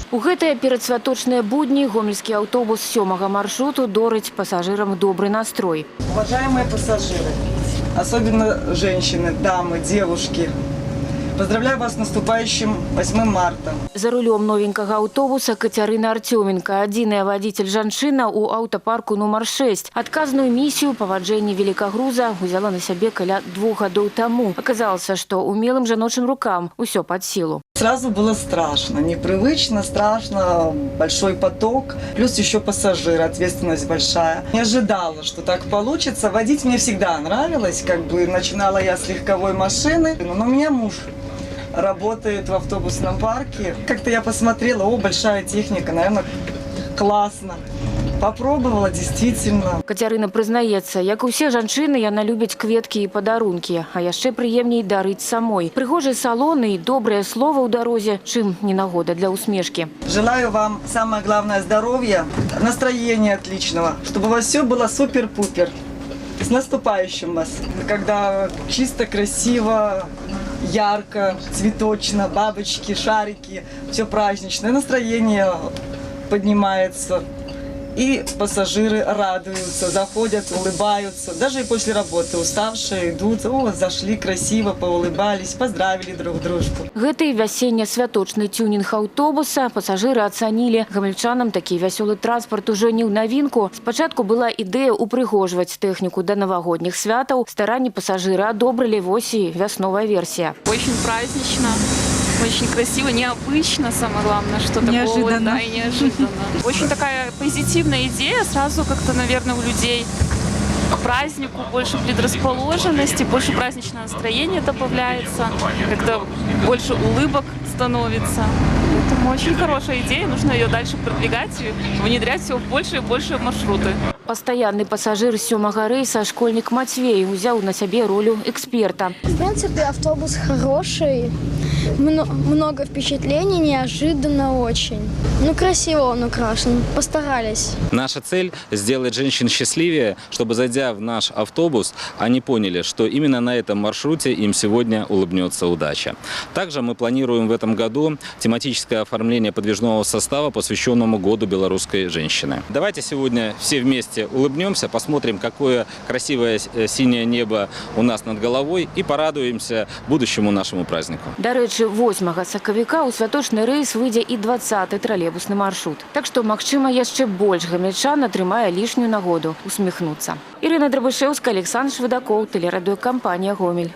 У гэтыя перадсвяточныя будні гомельскі аўтобус 7-га маршруту дорыць пассажирам добрый настрой. Уважаемые пассажиры, особенно женщины, дамы, девушки, поздравляю вас с наступающим 8 марта. За рулем новенького автобуса Катерина Артеменко, адзіная водитель-жанчына у автопарку номер 6. Отказную миссию по вождению великогруза взяла на себе каля 2 годов тому. Оказалось, что умелым жаночим рукам все под силу. Сразу было страшно, непривычно, страшно, большой поток, плюс еще пассажиры, ответственность большая. Не ожидала, что так получится. Водить мне всегда нравилось, начинала я с легковой машины, но у меня муж работает в автобусном парке. Как-то я посмотрела, большая техника, наверное, классно. Попробовала, действительно. Катерина признается, як і ўсе жанчыны, яна любіць кветкі і падарункі, а яшчэ прыемней дарыць самой. Прыгожыя салоны і добрыя словы ў дарозе, чым не нагода для усмешкі. Желаю вам, самое главное, здоровья, настроения отличного, чтобы у вас все было супер-пупер. С наступающим вас. Когда чисто, красиво, ярко, цветочно, бабочки, шарики, все праздничное, настроение поднимается. И пассажиры радуются, заходят, улыбаются. Даже и после работы уставшие идут, зашли красиво, поулыбались, поздравили друг дружку. Гэты вясенне-святочны тюнинг автобуса пассажиры оценили. Гомельчанам такі вясёлы транспорт уже не ў навінку. Спачатку была ідэя упрыгожваць тэхніку да навагодніх святаў. Старанні пассажиры одобрили, вось і вясновая версия. Очень празднично. Очень красиво, необычно, самое главное, что такое, да, и неожиданно. Очень такая позитивная идея, сразу как-то, наверное, у людей к празднику больше предрасположенности, больше праздничное настроение добавляется, как-то больше улыбок становится. Поэтому очень хорошая идея, нужно ее дальше продвигать и внедрять все в больше и больше маршруты. Постоянный пассажир 7-го рейса, школьник Матвей, взял на себе роль эксперта. В принципе, автобус хороший, много впечатлений, неожиданно очень. Красиво он украшен, постарались. Наша цель – сделать женщин счастливее, чтобы, зайдя в наш автобус, они поняли, что именно на этом маршруте им сегодня улыбнется удача. Также мы планируем в этом году тематическое оформление подвижного состава, посвященному Году белорусской женщины. Давайте сегодня все вместе улыбнемся, посмотрим, какое красивое синее небо у нас над головой и порадуемся будущему нашему празднику. До речі, 8 сакавіка у святочны рэйс выйдзе і 20-й тралейбусны маршрут. Так што, магчыма, яшчэ больш гамельчан атрымае лішнюю нагоду усміхнуцца. Ірына Драбышэўская, Александр Шведакоў, тэлерадыёкампанія «Гомель».